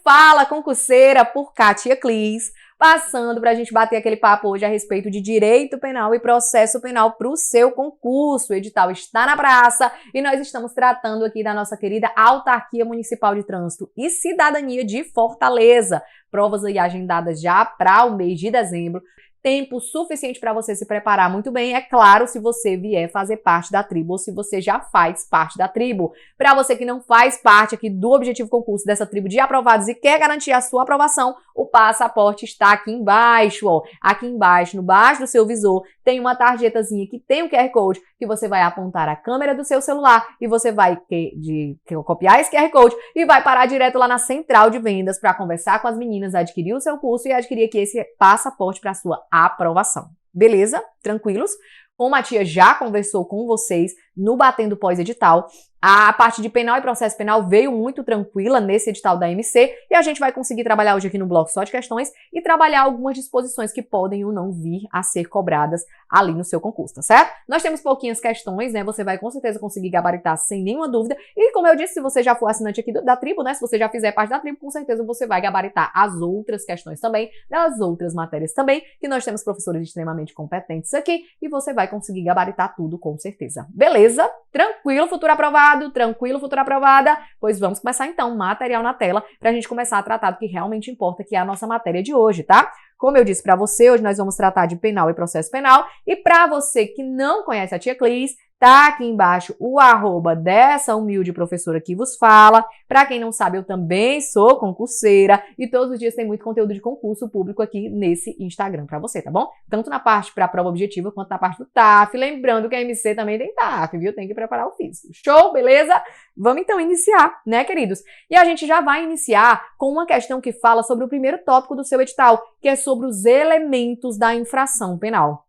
Fala concurseira, por Kátia Clis, passando para a gente bater aquele papo hoje a respeito de direito penal e processo penal para o seu concurso. O edital está na praça e nós estamos tratando aqui da nossa querida Autarquia Municipal de Trânsito e Cidadania de Fortaleza. Provas aí agendadas já para o mês de dezembro. Tempo suficiente para você se preparar muito bem, é claro, se você vier fazer parte da tribo ou se você já faz parte da tribo. Para você que não faz parte aqui do Objetivo Concurso dessa tribo de aprovados e quer garantir a sua aprovação, o passaporte está aqui embaixo, ó. Aqui embaixo, no baixo do seu visor, tem uma tarjetazinha que tem um QR Code que você vai apontar a câmera do seu celular e você vai copiar esse QR Code e vai parar direto lá na central de vendas para conversar com as meninas, adquirir o seu curso e adquirir aqui esse passaporte para sua aprovação. Beleza? Tranquilos? Como a tia já conversou com vocês no Batendo Pós-Edital, a parte de penal e processo penal veio muito tranquila nesse edital da MC e a gente vai conseguir trabalhar hoje aqui no bloco só de questões e trabalhar algumas disposições que podem ou não vir a ser cobradas ali no seu concurso, tá certo? Nós temos pouquinhas questões, né? Você vai com certeza conseguir gabaritar sem nenhuma dúvida e como eu disse, se você já for assinante aqui da tribo, né? Se você já fizer parte da tribo, com certeza você vai gabaritar as outras questões também, das outras matérias também, que nós temos professores extremamente competentes aqui e você vai conseguir gabaritar tudo com certeza. Beleza? Tranquilo, futuro aprovado? Tranquilo, futura aprovada? Pois vamos começar então, material na tela, para a gente começar a tratar do que realmente importa, que é a nossa matéria de hoje, tá? Como eu disse para você, hoje nós vamos tratar de penal e processo penal, e para você que não conhece a tia Clis, tá aqui embaixo o @ dessa humilde professora que vos fala. Para quem não sabe, eu também sou concurseira e todos os dias tem muito conteúdo de concurso público aqui nesse Instagram para você, tá bom? Tanto na parte para a prova objetiva quanto na parte do TAF. Lembrando que a MC também tem TAF, viu? Tem que preparar o físico. Show? Beleza? Vamos então iniciar, né, queridos? E a gente já vai iniciar com uma questão que fala sobre o primeiro tópico do seu edital, que é sobre os elementos da infração penal.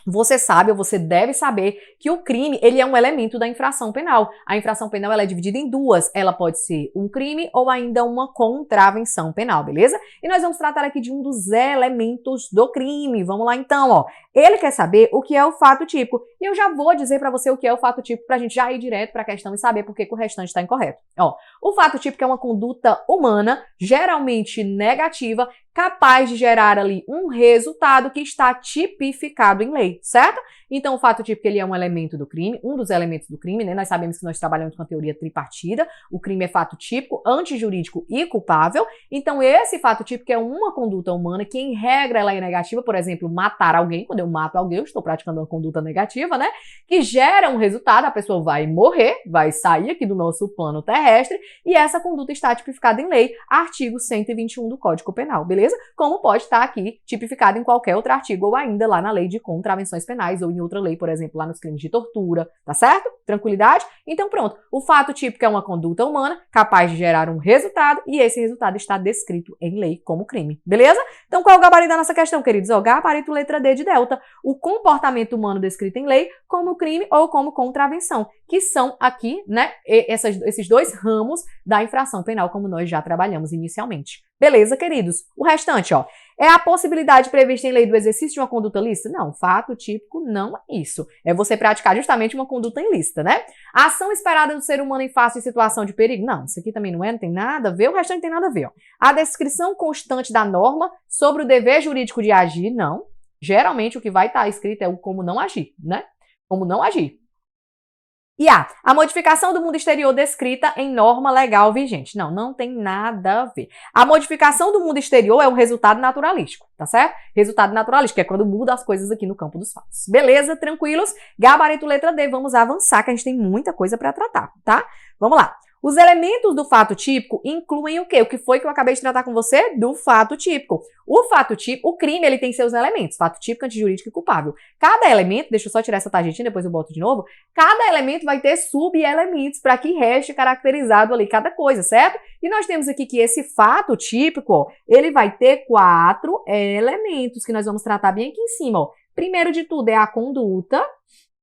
Você sabe ou você deve saber que o crime, ele é um elemento da infração penal. A infração penal, ela é dividida em duas. Ela pode ser um crime ou ainda uma contravenção penal, beleza? E nós vamos tratar aqui de um dos elementos do crime. Vamos lá então, ó. Ele quer saber o que é o fato típico. E eu já vou dizer para você o que é o fato típico pra gente já ir direto para a questão e saber por que o restante está incorreto. Ó, o fato típico é uma conduta humana, geralmente negativa, capaz de gerar ali um resultado que está tipificado em lei, certo? Então, o fato típico, ele é um elemento do crime, um dos elementos do crime, né? Nós sabemos que nós trabalhamos com a teoria tripartida, o crime é fato típico, antijurídico e culpável. Então, esse fato típico é uma conduta humana que, em regra, ela é negativa, por exemplo, matar alguém. Quando eu mato alguém, eu estou praticando uma conduta negativa, né? Que gera um resultado, a pessoa vai morrer, vai sair aqui do nosso plano terrestre, e essa conduta está tipificada em lei, artigo 121 do Código Penal, beleza? Como pode estar aqui tipificado em qualquer outro artigo ou ainda lá na lei de contravenções penais ou em outra lei, por exemplo, lá nos crimes de tortura, tá certo? Tranquilidade? Então pronto, o fato típico é uma conduta humana capaz de gerar um resultado e esse resultado está descrito em lei como crime, beleza? Então qual é o gabarito da nossa questão, queridos? O gabarito letra D de delta, o comportamento humano descrito em lei como crime ou como contravenção, que são aqui, né, esses dois ramos da infração penal, como nós já trabalhamos inicialmente. Beleza, queridos? O restante, ó, é a possibilidade prevista em lei do exercício de uma conduta lícita? Não, fato típico não é isso. É você praticar justamente uma conduta ilícita, né? A ação esperada do ser humano em face de situação de perigo? Não, isso aqui também não tem nada a ver, o restante tem nada a ver, ó. A descrição constante da norma sobre o dever jurídico de agir? Não. Geralmente o que vai estar escrito é o como não agir, né? Como não agir. E a modificação do mundo exterior descrita em norma legal vigente. Não, não tem nada a ver. A modificação do mundo exterior é um resultado naturalístico, tá certo? Resultado naturalístico, que é quando muda as coisas aqui no campo dos fatos. Beleza? Tranquilos? Gabarito letra D, vamos avançar, que a gente tem muita coisa para tratar, tá? Vamos lá. Os elementos do fato típico incluem o quê? O que foi que eu acabei de tratar com você? Do fato típico. O fato típico, o crime, ele tem seus elementos. Fato típico, antijurídico e culpável. Cada elemento, deixa eu só tirar essa tarjetinha, depois eu boto de novo. Cada elemento vai ter sub-elementos para que reste caracterizado ali cada coisa, certo? E nós temos aqui que esse fato típico, ó, ele vai ter 4 elementos que nós vamos tratar bem aqui em cima, ó. Primeiro de tudo é a conduta,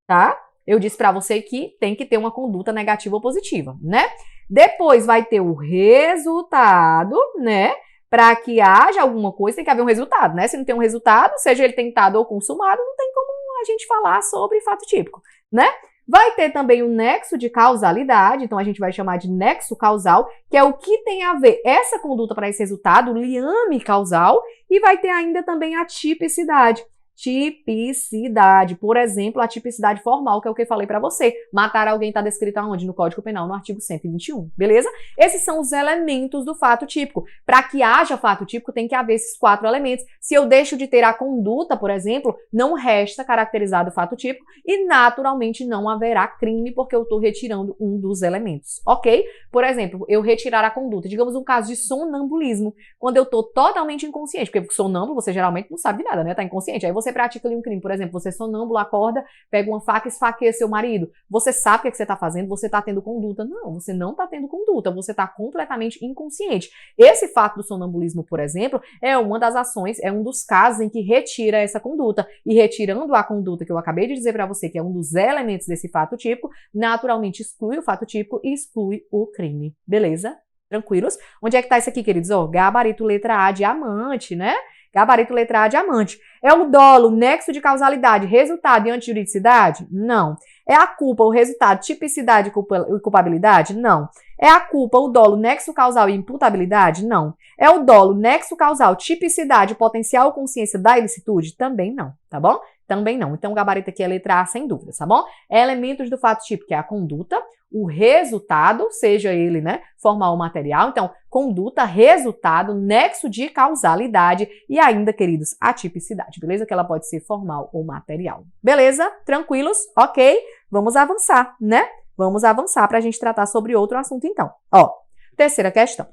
tá? Eu disse para você que tem que ter uma conduta negativa ou positiva, né? Depois vai ter o resultado, né? Para que haja alguma coisa, tem que haver um resultado, né? Se não tem um resultado, seja ele tentado ou consumado, não tem como a gente falar sobre fato típico, né? Vai ter também o nexo de causalidade, então a gente vai chamar de nexo causal, que é o que tem a ver essa conduta para esse resultado, o liame causal, e vai ter ainda também a tipicidade. Tipicidade, por exemplo, a tipicidade formal, que é o que eu falei para você. Matar alguém está descrito aonde? No Código Penal, no artigo 121, beleza? Esses são os elementos do fato típico. Para que haja fato típico, tem que haver esses 4 elementos. Se eu deixo de ter a conduta, por exemplo, não resta caracterizado o fato típico e, naturalmente, não haverá crime, porque eu estou retirando um dos elementos, ok? Por exemplo, eu retirar a conduta, digamos um caso de sonambulismo, quando eu estou totalmente inconsciente, porque sonâmbulo você geralmente não sabe de nada, né? Tá inconsciente. Aí você pratica ali um crime, por exemplo, você é sonâmbulo, acorda, pega uma faca e esfaqueia seu marido. Você sabe o que, é que você está fazendo, você está tendo conduta. Não, você não está tendo conduta, você está completamente inconsciente. Esse fato do sonambulismo, por exemplo, é uma das ações, é um dos casos em que retira essa conduta. E retirando a conduta que eu acabei de dizer para você, que é um dos elementos desse fato típico, naturalmente exclui o fato típico e exclui o crime. Beleza? Tranquilos? Onde é que tá isso aqui, queridos? Ó, gabarito letra A, diamante, né? Gabarito letra A, diamante. É o dolo, nexo de causalidade, resultado e antijuridicidade? Não. É a culpa, o resultado, tipicidade e culpabilidade? Não. É a culpa, o dolo, nexo causal e imputabilidade? Não. É o dolo, nexo causal, tipicidade, potencial consciência da ilicitude? Também não, tá bom? Também não. Então, o gabarito aqui é letra A, sem dúvida, tá bom? É elementos do fato típico, que é a conduta, o resultado, seja ele, né, formal ou material. Então, conduta, resultado, nexo de causalidade e ainda, queridos, a tipicidade, beleza? Que ela pode ser formal ou material. Beleza? Tranquilos? Ok? Vamos avançar, né? Vamos avançar para a gente tratar sobre outro assunto, então. Ó, terceira questão.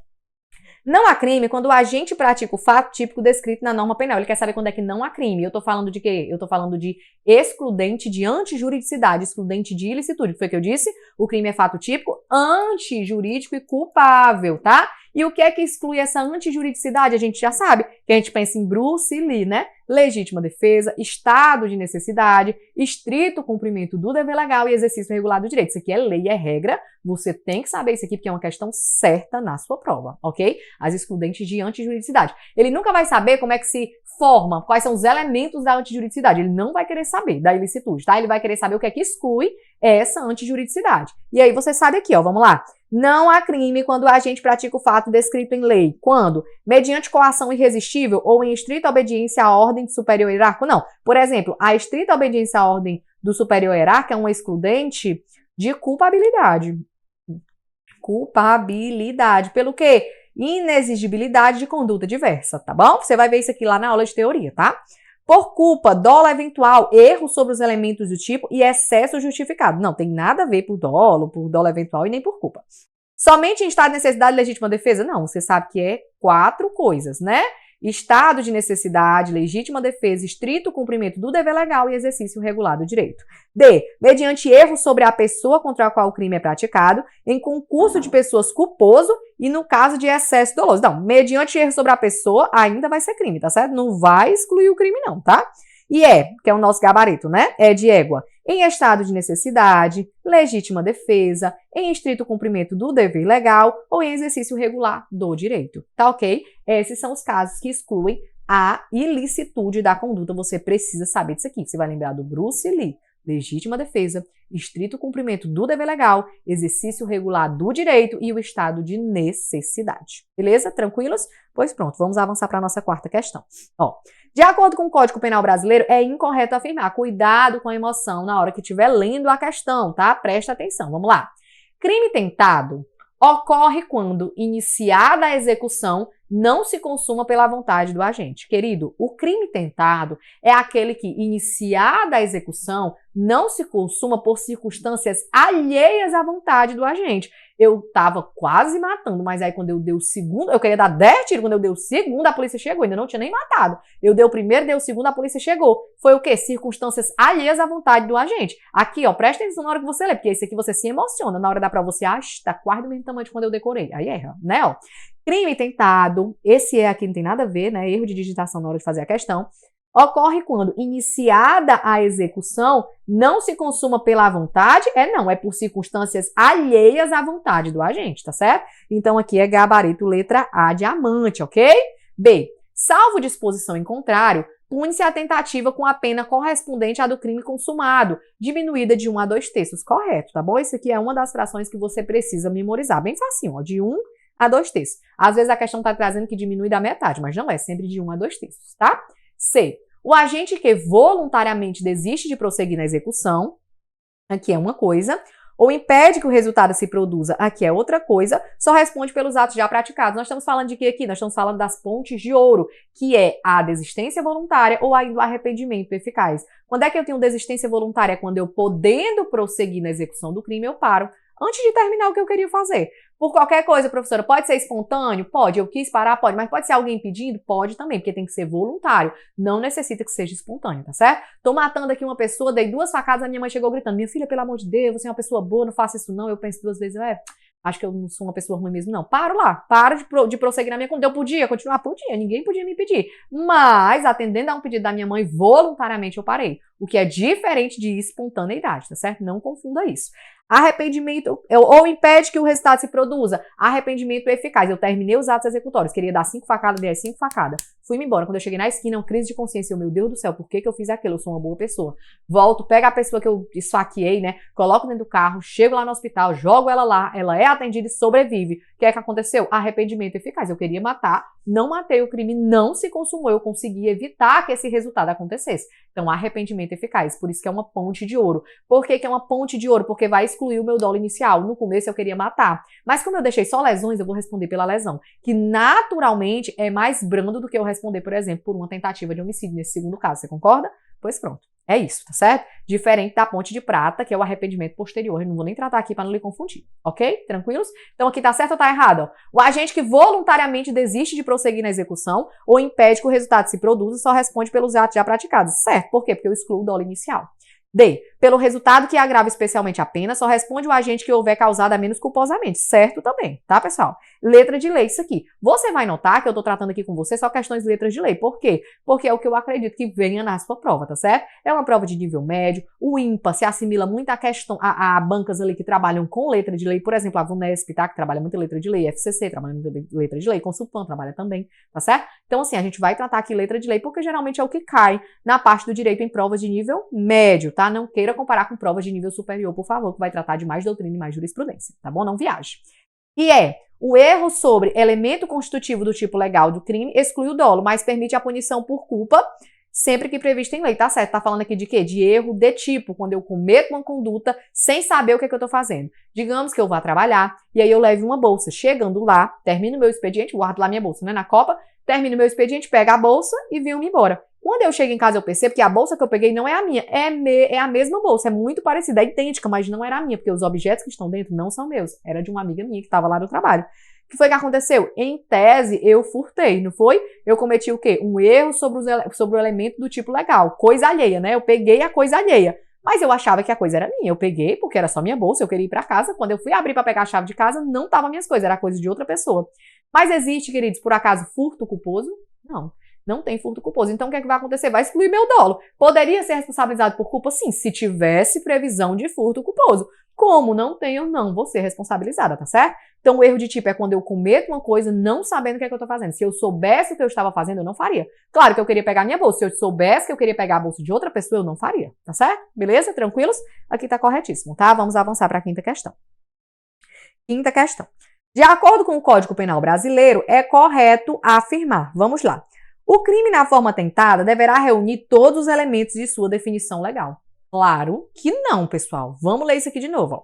Não há crime quando o agente pratica o fato típico descrito na norma penal. Ele quer saber quando é que não há crime. Eu tô falando de quê? Eu tô falando de excludente de antijuridicidade, excludente de ilicitude. O que foi que eu disse? O crime é fato típico antijurídico e culpável, tá? E o que é que exclui essa antijuridicidade? A gente já sabe, que a gente pensa em Bruce Lee, né? Legítima defesa, estado de necessidade, estrito cumprimento do dever legal e exercício regular do direito. Isso aqui é lei, é regra. Você tem que saber isso aqui porque é uma questão certa na sua prova, ok? As excludentes de antijuridicidade. Ele nunca vai saber como é que se forma, quais são os elementos da antijuridicidade. Ele não vai querer saber da ilicitude, tá? Ele vai querer saber o que é que exclui essa antijuridicidade. E aí você sabe aqui, ó, vamos lá. Não há crime quando o agente pratica o fato descrito em lei. Quando? Mediante coação irresistível ou em estrita obediência à ordem de superior hierárquico? Não. Por exemplo, a estrita obediência à ordem do superior hierárquico é uma excludente de culpabilidade. Culpabilidade. Pelo quê? Inexigibilidade de conduta diversa, tá bom? Você vai ver isso aqui lá na aula de teoria, tá? Por culpa, dolo eventual, erro sobre os elementos do tipo e excesso justificado. Não, tem nada a ver por dolo eventual e nem por culpa. Somente em estado de necessidade e legítima defesa? Não, você sabe que é 4 coisas, né? Estado de necessidade, legítima defesa, estrito cumprimento do dever legal e exercício regular do direito. D. Mediante erro sobre a pessoa contra a qual o crime é praticado, em concurso de pessoas culposo e no caso de excesso doloso. Não, mediante erro sobre a pessoa ainda vai ser crime, tá certo? Não vai excluir o crime não, tá? E que é o nosso gabarito, né? É de égua. Em estado de necessidade, legítima defesa, em estrito cumprimento do dever legal ou em exercício regular do direito. Tá ok? Esses são os casos que excluem a ilicitude da conduta. Você precisa saber disso aqui. Você vai lembrar do Bruce Lee. Legítima defesa, estrito cumprimento do dever legal, exercício regular do direito e o estado de necessidade. Beleza? Tranquilos? Pois pronto, vamos avançar para a nossa quarta questão. Ó, de acordo com o Código Penal brasileiro, é incorreto afirmar. Cuidado com a emoção na hora que estiver lendo a questão, tá? Presta atenção, vamos lá. Crime tentado ocorre quando, iniciada a execução, não se consuma pela vontade do agente. Querido, o crime tentado é aquele que, iniciada a execução, não se consuma por circunstâncias alheias à vontade do agente. Eu estava quase matando, mas aí quando eu dei o segundo, eu queria dar 10 tiros, quando eu dei o segundo, a polícia chegou, ainda não tinha nem matado. Eu dei o primeiro, dei o segundo, a polícia chegou. Foi o quê? Circunstâncias alheias à vontade do agente. Aqui, ó, presta atenção na hora que você lê, porque esse aqui você se emociona, na hora dá pra você, tá quase do mesmo tamanho de quando eu decorei. Aí erra, né, ó. Crime tentado, esse aqui não tem nada a ver, né, erro de digitação na hora de fazer a questão. Ocorre quando, iniciada a execução, não se consuma pela vontade, não, é por circunstâncias alheias à vontade do agente, tá certo? Então, aqui é gabarito letra A, diamante, ok? B. Salvo disposição em contrário, pune-se a tentativa com a pena correspondente à do crime consumado, diminuída de 1 a 2/3. Correto, tá bom? Isso aqui é uma das frações que você precisa memorizar. Bem facinho, ó, de 1 a 2/3. Às vezes a questão está trazendo que diminui da metade, mas não é, sempre de 1 a 2/3, tá? C. O agente que voluntariamente desiste de prosseguir na execução, aqui é uma coisa, ou impede que o resultado se produza, aqui é outra coisa, só responde pelos atos já praticados. Nós estamos falando de que aqui? Nós estamos falando das pontes de ouro, que é a desistência voluntária ou ainda o arrependimento eficaz. Quando é que eu tenho desistência voluntária? Quando eu, podendo prosseguir na execução do crime, eu paro antes de terminar o que eu queria fazer. Por qualquer coisa, professora, pode ser espontâneo? Pode. Eu quis parar? Pode. Mas pode ser alguém pedindo? Pode também, porque tem que ser voluntário. Não necessita que seja espontâneo, tá certo? Tô matando aqui uma pessoa, dei 2 facadas, a minha mãe chegou gritando, minha filha, pelo amor de Deus, você é uma pessoa boa, não faça isso não. Eu penso 2 vezes, acho que eu não sou uma pessoa ruim mesmo, não. Paro lá, paro de prosseguir na minha conduta. Eu podia continuar? Podia, ninguém podia me impedir. Mas, atendendo a um pedido da minha mãe, voluntariamente eu parei. O que é diferente de espontaneidade, tá certo? Não confunda isso. Arrependimento, ou impede que o resultado se produza. Arrependimento eficaz. Eu terminei os atos executórios. Queria dar 5 facadas, dei 5 facadas. Fui-me embora. Quando eu cheguei na esquina, uma crise de consciência. Meu Deus do céu, por que eu fiz aquilo? Eu sou uma boa pessoa. Volto, pego a pessoa que eu esfaqueei, né? Coloco dentro do carro, chego lá no hospital, jogo ela lá, ela é atendida e sobrevive. O que é que aconteceu? Arrependimento eficaz. Eu queria matar, não matei, o crime não se consumou. Eu consegui evitar que esse resultado acontecesse. Então, arrependimento eficaz. Por isso que é uma ponte de ouro. Por que é uma ponte de ouro? Porque vai excluir o meu dolo inicial. No começo eu queria matar. Mas como eu deixei só lesões, eu vou responder pela lesão. Que naturalmente é mais brando do que eu responder, por exemplo, por uma tentativa de homicídio nesse segundo caso. Você concorda? Pois pronto. É isso, tá certo? Diferente da ponte de prata, que é o arrependimento posterior. Eu não vou nem tratar aqui para não lhe confundir, ok? Tranquilos? Então aqui tá certo ou tá errado? O agente que voluntariamente desiste de prosseguir na execução ou impede que o resultado se produza só responde pelos atos já praticados. Certo? Por quê? Porque eu excluo o dolo inicial. D. Pelo resultado que agrava especialmente a pena, só responde o agente que houver causado a menos culposamente. Certo também, tá, pessoal? Letra de lei, isso aqui. Você vai notar que eu tô tratando aqui com você só questões de letras de lei. Por quê? Porque é o que eu acredito que venha na sua prova, tá certo? É uma prova de nível médio. O IMPA se assimila muito à questão, a bancas ali que trabalham com letra de lei. Por exemplo, a VUNESP, tá? Que trabalha muito letra de lei. FCC trabalha muito letra de lei. Consulpan trabalha também, tá certo? Então, assim, a gente vai tratar aqui letra de lei porque geralmente é o que cai na parte do direito em provas de nível médio, tá? Não queira comparar com provas de nível superior, por favor, que vai tratar de mais doutrina e mais jurisprudência, tá bom? Não viaje. E o erro sobre elemento constitutivo do tipo legal do crime exclui o dolo, mas permite a punição por culpa sempre que previsto em lei, tá certo? Tá falando aqui de quê? De erro de tipo, quando eu cometo uma conduta sem saber o que é que eu tô fazendo. Digamos que eu vá trabalhar e aí eu leve uma bolsa. Chegando lá, termino meu expediente, guardo lá minha bolsa, né, na copa, termino meu expediente, pego a bolsa e venho-me embora. Quando eu chego em casa, eu percebo que a bolsa que eu peguei não é a minha, é a mesma bolsa, é muito parecida, é idêntica, mas não era a minha, porque os objetos que estão dentro não são meus, era de uma amiga minha que estava lá no trabalho. O que foi que aconteceu? Em tese, eu furtei, não foi? Eu cometi o quê? Um erro sobre o elemento do tipo legal, coisa alheia, né? Eu peguei a coisa alheia, mas eu achava que a coisa era minha, eu peguei porque era só minha bolsa, eu queria ir para casa, quando eu fui abrir para pegar a chave de casa, não tava minhas coisas, era coisa de outra pessoa. Mas existe, queridos, por acaso, furto culposo? Não. Não tem furto culposo. Então, o que é que vai acontecer? Vai excluir meu dolo. Poderia ser responsabilizado por culpa? Sim, se tivesse previsão de furto culposo. Como não tem, eu não vou ser responsabilizada, tá certo? Então, o erro de tipo é quando eu cometo uma coisa não sabendo o que é que eu tô fazendo. Se eu soubesse o que eu estava fazendo, eu não faria. Claro que eu queria pegar minha bolsa. Se eu soubesse que eu queria pegar a bolsa de outra pessoa, eu não faria, tá certo? Beleza? Tranquilos? Aqui tá corretíssimo, tá? Vamos avançar para a quinta questão. Quinta questão. De acordo com o Código Penal brasileiro, é correto afirmar. Vamos lá. O crime na forma tentada deverá reunir todos os elementos de sua definição legal. Claro que não, pessoal. Vamos ler isso aqui de novo. Ó.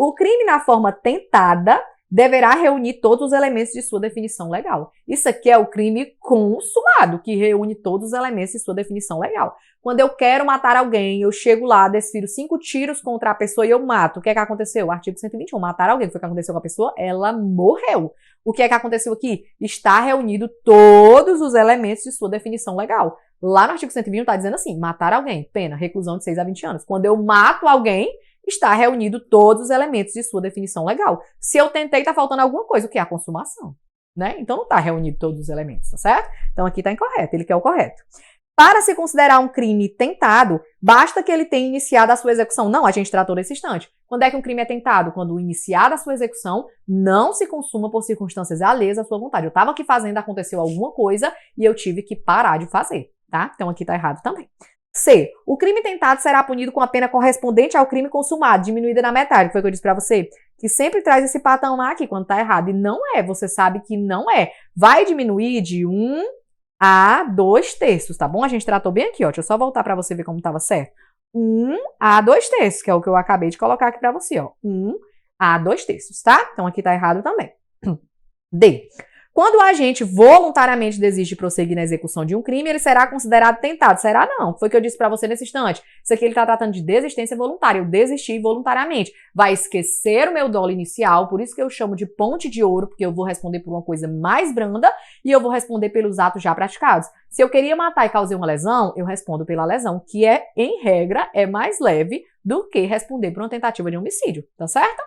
O crime na forma tentada deverá reunir todos os elementos de sua definição legal. Isso aqui é o crime consumado, que reúne todos os elementos de sua definição legal. Quando eu quero matar alguém, eu chego lá, desfiro 5 tiros contra a pessoa e eu mato. O que é que aconteceu? O artigo 121, matar alguém. O que foi que aconteceu com a pessoa? Ela morreu. O que é que aconteceu aqui? Está reunido todos os elementos de sua definição legal. Lá no artigo 121 está dizendo assim, matar alguém, pena, reclusão de 6 a 20 anos. Quando eu mato alguém, está reunido todos os elementos de sua definição legal. Se eu tentei, está faltando alguma coisa, o que é a consumação, né? Então não está reunido todos os elementos, tá certo? Então aqui está incorreto, ele quer o correto. Para se considerar um crime tentado, basta que ele tenha iniciado a sua execução. Não, a gente tratou nesse instante. Quando é que um crime é tentado? Quando iniciada a sua execução, não se consuma por circunstâncias alheias à sua vontade. Eu estava aqui fazendo, aconteceu alguma coisa e eu tive que parar de fazer, tá? Então aqui tá errado também. C. O crime tentado será punido com a pena correspondente ao crime consumado, diminuída na metade. Que foi o que eu disse pra você? Que sempre traz esse patamar aqui quando tá errado. E não é, você sabe que não é. Vai diminuir de 1 a 2/3, tá bom? A gente tratou bem aqui, ó. Deixa eu só voltar pra você ver como tava certo. 1 a 2/3, que é o que eu acabei de colocar aqui pra você, ó. 1 a 2/3, tá? Então aqui tá errado também. D. Quando o agente voluntariamente desiste de prosseguir na execução de um crime, ele será considerado tentado. Será não? Foi o que eu disse pra você nesse instante. Isso aqui ele tá tratando de desistência voluntária. Eu desisti voluntariamente. Vai esquecer o meu dolo inicial, por isso que eu chamo de ponte de ouro, porque eu vou responder por uma coisa mais branda e eu vou responder pelos atos já praticados. Se eu queria matar e causei uma lesão, eu respondo pela lesão, que é, em regra, é mais leve do que responder por uma tentativa de homicídio, tá certo?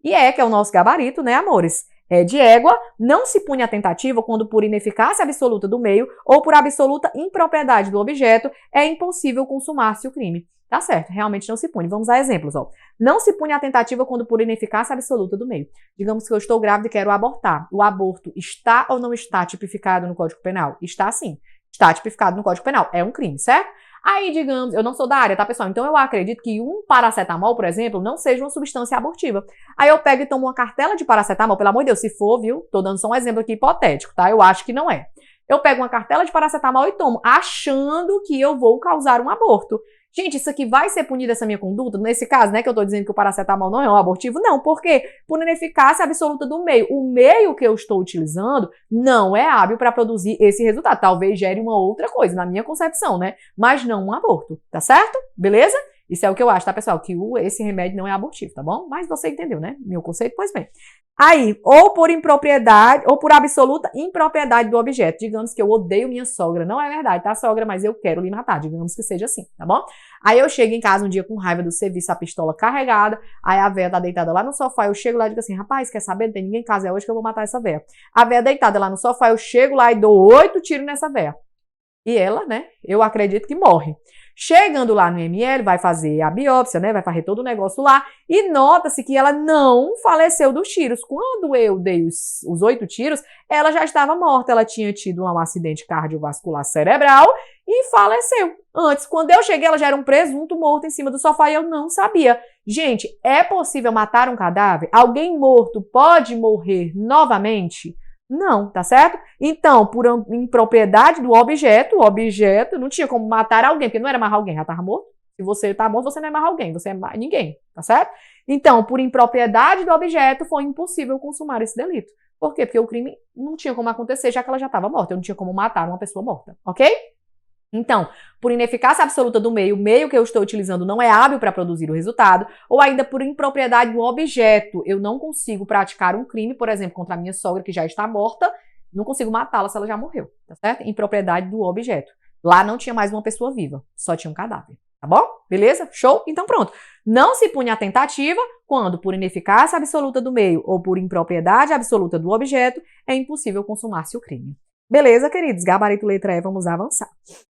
E que é o nosso gabarito, né, amores? De égua, não se pune a tentativa quando por ineficácia absoluta do meio ou por absoluta impropriedade do objeto é impossível consumar-se o crime. Tá certo, realmente não se pune. Vamos a exemplos, ó. Não se pune a tentativa quando por ineficácia absoluta do meio. Digamos que eu estou grávida e quero abortar. O aborto está ou não está tipificado no Código Penal? Está sim. Está tipificado no Código Penal. É um crime, certo? Aí, digamos, eu não sou da área, tá, pessoal? Então eu acredito que um paracetamol, por exemplo, não seja uma substância abortiva. Aí eu pego e tomo uma cartela de paracetamol, pelo amor de Deus, se for, viu? Tô dando só um exemplo aqui hipotético, tá? Eu acho que não é. Eu pego uma cartela de paracetamol e tomo, achando que eu vou causar um aborto. Gente, isso aqui vai ser punido, essa minha conduta? Nesse caso, né, que eu tô dizendo que o paracetamol não é um abortivo? Não, por quê? Por ineficácia absoluta do meio. O meio que eu estou utilizando não é hábil para produzir esse resultado. Talvez gere uma outra coisa, na minha concepção, né? Mas não um aborto, tá certo? Beleza? Isso é o que eu acho, tá, pessoal? Que esse remédio não é abortivo, tá bom? Mas você entendeu, né? Meu conceito? Pois bem. Aí, ou por impropriedade, ou por absoluta impropriedade do objeto. Digamos que eu odeio minha sogra. Não é verdade, tá, sogra? Mas eu quero lhe matar. Digamos que seja assim, tá bom? Aí eu chego em casa um dia com raiva do serviço, a pistola carregada. Aí a véia tá deitada lá no sofá. Eu chego lá e digo assim, rapaz, quer saber? Não tem ninguém em casa, é hoje que eu vou matar essa véia. A véia deitada lá no sofá, eu chego lá e dou 8 tiros nessa véia. E ela, né, eu acredito que morre. Chegando lá no IML, vai fazer a biópsia, né, vai fazer todo o negócio lá, e nota-se que ela não faleceu dos tiros. Quando eu dei os 8 tiros, ela já estava morta, ela tinha tido um acidente cardiovascular cerebral e faleceu. Antes, quando eu cheguei, ela já era um presunto morto em cima do sofá e eu não sabia. Gente, é possível matar um cadáver? Alguém morto pode morrer novamente? Não, tá certo? Então, por impropriedade do objeto, o objeto não tinha como matar alguém, porque não era mais alguém, já estava morto. Se você tá morto, você não é mais alguém, você é mais ninguém, tá certo? Então, por impropriedade do objeto, foi impossível consumar esse delito. Por quê? Porque o crime não tinha como acontecer, já que ela já estava morta. Eu não tinha como matar uma pessoa morta, ok? Então, por ineficácia absoluta do meio, o meio que eu estou utilizando não é hábil para produzir o resultado, ou ainda por impropriedade do objeto, eu não consigo praticar um crime, por exemplo, contra a minha sogra que já está morta, não consigo matá-la se ela já morreu, tá certo? Impropriedade do objeto. Lá não tinha mais uma pessoa viva, só tinha um cadáver, tá bom? Beleza? Show? Então pronto. Não se pune a tentativa quando, por ineficácia absoluta do meio ou por impropriedade absoluta do objeto, é impossível consumar-se o crime. Beleza, queridos? Gabarito letra E, vamos avançar.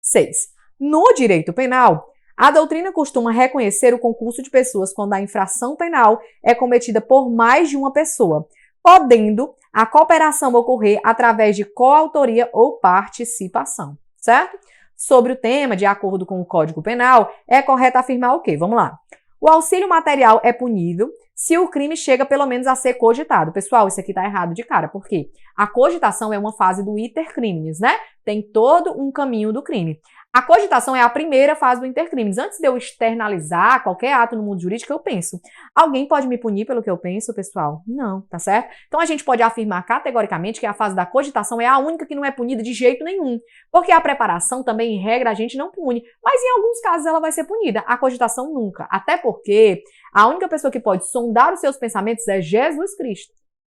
6. No direito penal, a doutrina costuma reconhecer o concurso de pessoas quando a infração penal é cometida por mais de uma pessoa, podendo a cooperação ocorrer através de coautoria ou participação, certo? Sobre o tema, de acordo com o Código Penal, é correto afirmar o quê? Vamos lá. O auxílio material é punível se o crime chega pelo menos a ser cogitado. Pessoal, isso aqui tá errado de cara, por quê? A cogitação é uma fase do iter criminis, né? Tem todo um caminho do crime. A cogitação é a primeira fase do intercrimes. Antes de eu externalizar qualquer ato no mundo jurídico, eu penso, alguém pode me punir pelo que eu penso, pessoal? Não, tá certo? Então a gente pode afirmar categoricamente que a fase da cogitação é a única que não é punida de jeito nenhum. Porque a preparação também, em regra, a gente não pune. Mas em alguns casos ela vai ser punida. A cogitação nunca. Até porque a única pessoa que pode sondar os seus pensamentos é Jesus Cristo.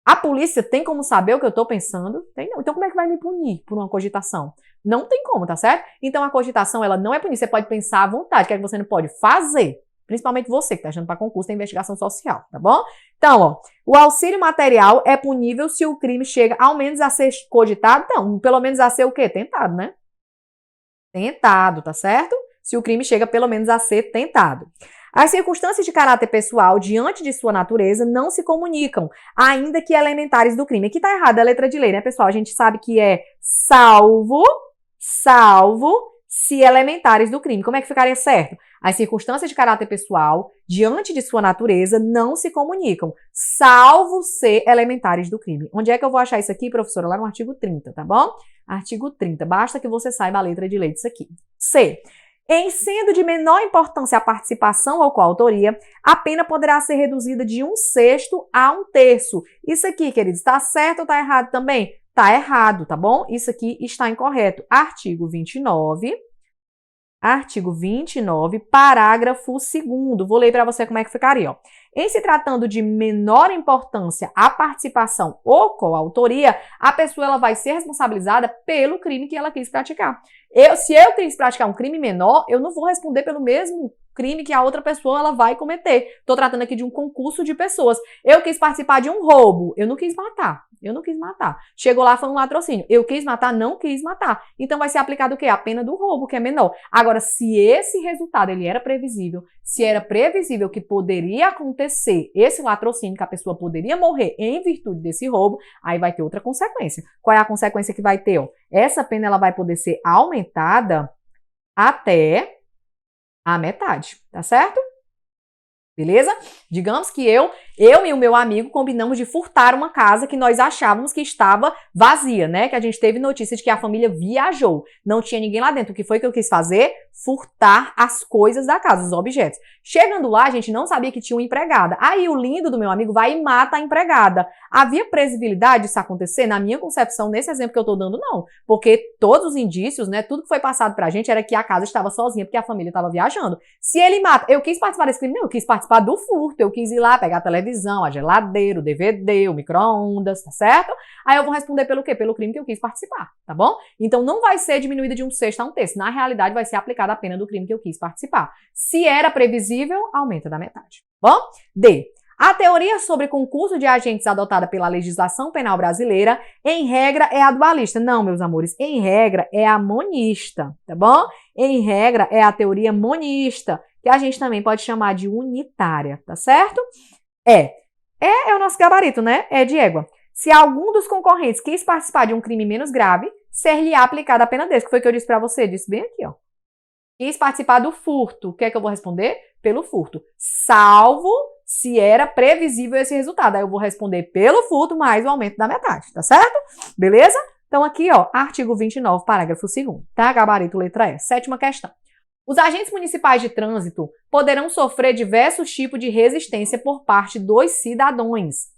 A polícia tem como saber o que eu tô pensando? Tem não. Então como é que vai me punir por uma cogitação? Não tem como, tá certo? Então a cogitação, ela não é punir. Você pode pensar à vontade, que é que você não pode fazer. Principalmente você que tá achando para concurso da investigação social, tá bom? Então, ó, o auxílio material é punível se o crime chega ao menos a ser cogitado. Então, pelo menos a ser o quê? Tentado, né? Tentado, tá certo? Se o crime chega pelo menos a ser tentado. As circunstâncias de caráter pessoal diante de sua natureza não se comunicam, ainda que elementares do crime. Aqui tá errado a letra de lei, né, pessoal? A gente sabe que é salvo se elementares do crime. Como é que ficaria certo? As circunstâncias de caráter pessoal diante de sua natureza não se comunicam, salvo se elementares do crime. Onde é que eu vou achar isso aqui, professora? Lá no artigo 30, tá bom? Artigo 30. Basta que você saiba a letra de lei disso aqui. C. Em sendo de menor importância a participação ou coautoria, a pena poderá ser reduzida de 1/6 a 1/3. Isso aqui, queridos, está certo ou está errado também? Está errado, tá bom? Isso aqui está incorreto. Artigo 29, parágrafo 2º. Vou ler para você como é que ficaria, ó. Em se tratando de menor importância a participação ou coautoria, a pessoa ela vai ser responsabilizada pelo crime que ela quis praticar. Se eu quis praticar um crime menor, eu não vou responder pelo mesmo crime que a outra pessoa ela vai cometer. Estou tratando aqui de um concurso de pessoas. Eu quis participar de um roubo, eu não quis matar. Chegou lá, foi um latrocínio. Eu quis matar, não quis matar. Então vai ser aplicado o quê? A pena do roubo, que é menor. Agora, se esse resultado ele era previsível, se era previsível que poderia acontecer esse latrocínio, que a pessoa poderia morrer em virtude desse roubo, aí vai ter outra consequência. Qual é a consequência que vai ter? Ó? Essa pena ela vai poder ser aumentada até a metade, tá certo? Beleza? Digamos que eu e o meu amigo combinamos de furtar uma casa que nós achávamos que estava vazia, né? Que a gente teve notícia de que a família viajou. Não tinha ninguém lá dentro. O que foi que eu quis fazer? Furtar as coisas da casa, os objetos. Chegando lá, a gente não sabia que tinha uma empregada. Aí o lindo do meu amigo vai e mata a empregada. Havia previsibilidade disso acontecer? Na minha concepção, nesse exemplo que eu tô dando, não. Porque todos os indícios, né? Tudo que foi passado pra gente era que a casa estava sozinha, porque a família estava viajando. Se ele mata, eu quis participar desse crime? Não, eu quis participar do furto. Eu quis ir lá pegar a televisão, a geladeira, o DVD, o micro-ondas, tá certo? Aí eu vou responder pelo quê? Pelo crime que eu quis participar, tá bom? Então não vai ser diminuída de 1/6 a 1/3. Na realidade, vai ser aplicada a pena do crime que eu quis participar. Se era previsível, aumenta da metade. Bom? D. A teoria sobre concurso de agentes adotada pela legislação penal brasileira, em regra, é a dualista. Não, meus amores, em regra é a monista, tá bom? Em regra é a teoria monista, que a gente também pode chamar de unitária, tá certo? É o nosso gabarito, né? É de égua. Se algum dos concorrentes quis participar de um crime menos grave, ser-lhe-á aplicada a pena desse. Que foi que eu disse pra você? Disse bem aqui, ó. Quis participar do furto. O que é que eu vou responder? Pelo furto. Salvo se era previsível esse resultado. Aí eu vou responder pelo furto mais o aumento da metade, tá certo? Beleza? Então aqui, ó, artigo 29, parágrafo 2º, tá? Gabarito letra E. 7ª questão. Os agentes municipais de trânsito poderão sofrer diversos tipos de resistência por parte dos cidadãos.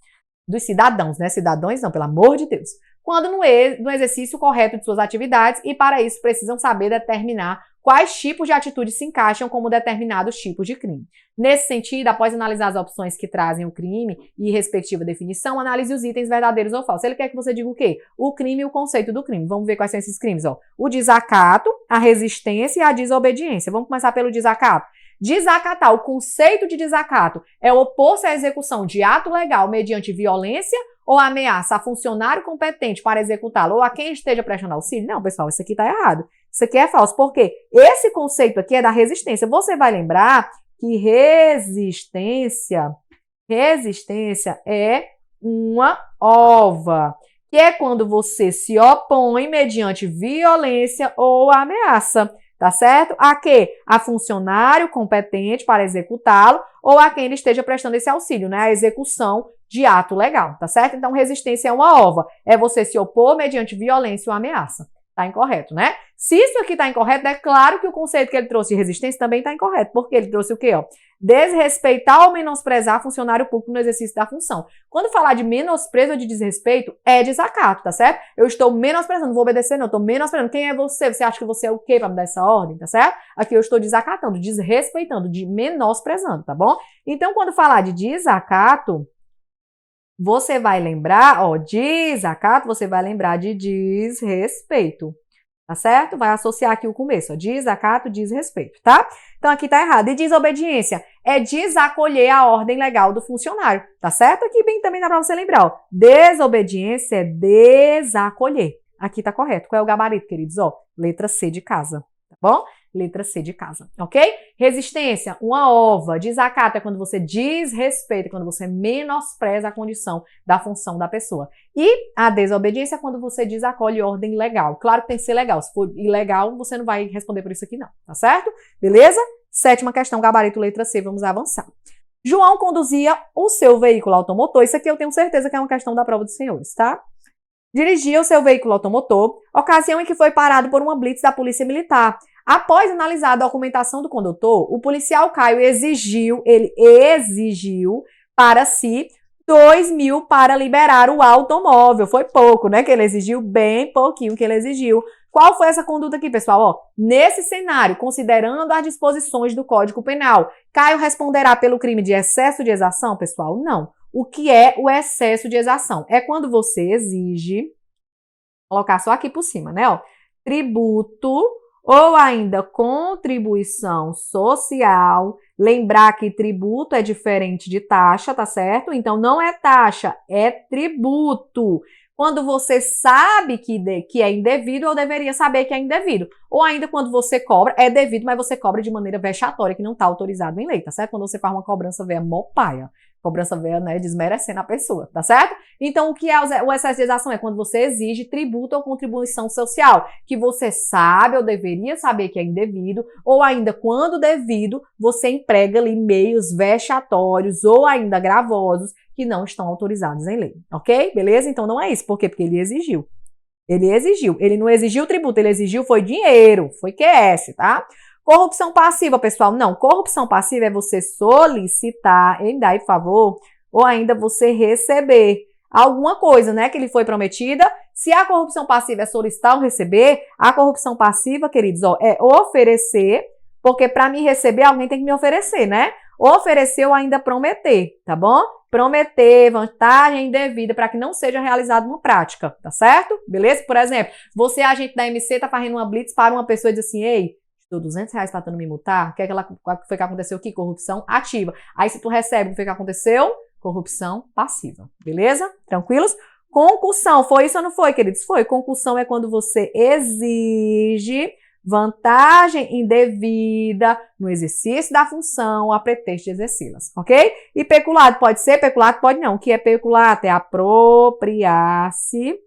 Dos cidadãos, né? Cidadãos não, pelo amor de Deus. Quando no exercício correto de suas atividades e para isso precisam saber determinar quais tipos de atitudes se encaixam como determinados tipos de crime. Nesse sentido, após analisar as opções que trazem o crime e respectiva definição, analise os itens verdadeiros ou falsos. Ele quer que você diga o quê? O crime e o conceito do crime. Vamos ver quais são esses crimes, ó. O desacato, a resistência e a desobediência. Vamos começar pelo desacato. Desacatar, o conceito de desacato é opor-se à execução de ato legal mediante violência ou ameaça a funcionário competente para executá-lo ou a quem esteja prestando auxílio? Não, pessoal, isso aqui está errado. Isso aqui é falso. Por quê? Esse conceito aqui é da resistência. Você vai lembrar que resistência é uma ova, que é quando você se opõe mediante violência ou ameaça. Tá certo? A quê? A funcionário competente para executá-lo ou a quem ele esteja prestando esse auxílio, né? A execução de ato legal, tá certo? Então, resistência é uma ova. É você se opor mediante violência ou ameaça. Tá incorreto, né? Se isso aqui tá incorreto, é claro que o conceito que ele trouxe de resistência também tá incorreto. Porque ele trouxe o quê, ó? Desrespeitar ou menosprezar funcionário público no exercício da função. Quando falar de menosprezo ou de desrespeito, é desacato, tá certo? Eu estou menosprezando, não vou obedecer não, eu estou menosprezando. Quem é você? Você acha que você é o quê para me dar essa ordem, tá certo? Aqui eu estou desacatando, desrespeitando, de menosprezando, tá bom? Então, quando falar de desacato, você vai lembrar, ó, desacato, você vai lembrar de desrespeito, tá certo? Vai associar aqui o começo, ó, desacato, desrespeito, tá? Então aqui tá errado. E desobediência é desacolher a ordem legal do funcionário, tá certo? Aqui bem também dá pra você lembrar, ó, desobediência é desacolher. Aqui tá correto. Qual é o gabarito, queridos? Ó, letra C de casa, tá bom? Letra C de casa, ok? Resistência, uma ova. Desacato é quando você desrespeita, quando você menospreza a condição da função da pessoa. E a desobediência é quando você desacolhe ordem legal. Claro que tem que ser legal. Se for ilegal, você não vai responder por isso aqui não, tá certo? Beleza? Sétima questão, gabarito letra C, vamos avançar. João conduzia o seu veículo automotor. Isso aqui eu tenho certeza que é uma questão da prova dos senhores, tá? Dirigia o seu veículo automotor, ocasião em que foi parado por uma blitz da Polícia Militar. Após analisar a documentação do condutor, o policial Caio exigiu para si 2.000 para liberar o automóvel. Foi pouco, né? Que ele exigiu, bem pouquinho que ele exigiu. Qual foi essa conduta aqui, pessoal? Ó, nesse cenário, considerando as disposições do Código Penal, Caio responderá pelo crime de excesso de exação, pessoal? Não. O que é o excesso de exação? É quando você exige, vou colocar só aqui por cima, né? Ó, tributo ou ainda contribuição social. Lembrar que tributo é diferente de taxa, tá certo? Então, não é taxa, é tributo. Quando você sabe que é indevido, ou deveria saber que é indevido. Ou ainda quando você cobra, é devido, mas você cobra de maneira vexatória, que não está autorizado em lei, tá certo? Quando você faz uma cobrança véia mó paia. Cobrança véia, né, desmerecendo a pessoa, tá certo? Então, o que é o excesso de exação? É quando você exige tributo ou contribuição social, que você sabe ou deveria saber que é indevido, ou ainda, quando devido, você emprega ali meios vexatórios ou ainda gravosos que não estão autorizados em lei, ok? Beleza? Então, não é isso. Por quê? Porque ele exigiu. Ele exigiu. Ele não exigiu tributo, ele exigiu foi dinheiro, foi QS, tá? Corrupção passiva, pessoal. Não, corrupção passiva é você solicitar, em dar favor, ou ainda você receber alguma coisa, né, que lhe foi prometida. Se a corrupção passiva é solicitar ou receber, a corrupção passiva, queridos, ó, é oferecer, porque para me receber, alguém tem que me oferecer, né? Oferecer ou ainda prometer, tá bom? Prometer vantagem indevida para que não seja realizada uma prática, tá certo? Beleza? Por exemplo, você, agente da MC, tá fazendo uma blitz para uma pessoa e diz assim, ei, dou R$200 para tu não me multar, o que foi que aconteceu aqui? Corrupção ativa. Aí se tu recebe, o que foi que aconteceu? Corrupção passiva. Beleza? Tranquilos? Concussão, foi isso ou não foi, queridos? Foi. Concussão é quando você exige vantagem indevida no exercício da função a pretexto de exercê-las, ok? E peculato pode ser, peculato pode não. O que é peculato? É apropriar-se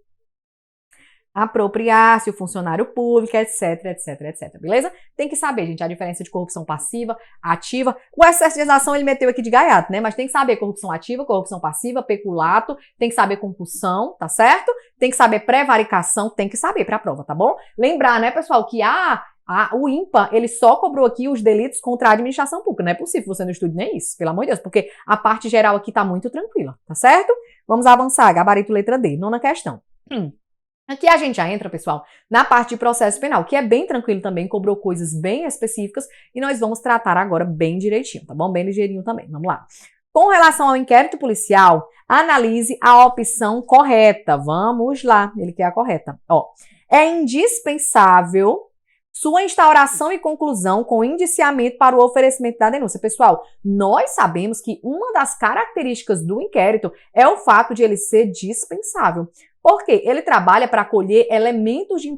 o funcionário público, etc, etc, etc, beleza? Tem que saber, gente, a diferença de corrupção passiva, ativa. O excesso de exação ele meteu aqui de gaiato, né? Mas tem que saber corrupção ativa, corrupção passiva, peculato, tem que saber concussão, tá certo? Tem que saber prevaricação, tem que saber pra prova, tá bom? Lembrar, né, pessoal, que o INPA, ele só cobrou aqui os delitos contra a administração pública. Não é possível você não estude nem isso, pelo amor de Deus, porque a parte geral aqui tá muito tranquila, tá certo? Vamos avançar, gabarito letra D, nona questão. Aqui a gente já entra, pessoal, na parte de processo penal, que é bem tranquilo também, cobrou coisas bem específicas e nós vamos tratar agora bem direitinho, tá bom? Bem ligeirinho também, vamos lá. Com relação ao inquérito policial, analise a opção correta. Vamos lá, ele quer a correta. Ó, é indispensável sua instauração e conclusão com indiciamento para o oferecimento da denúncia. Pessoal, nós sabemos que uma das características do inquérito é o fato de ele ser dispensável. Porque ele trabalha para colher elementos de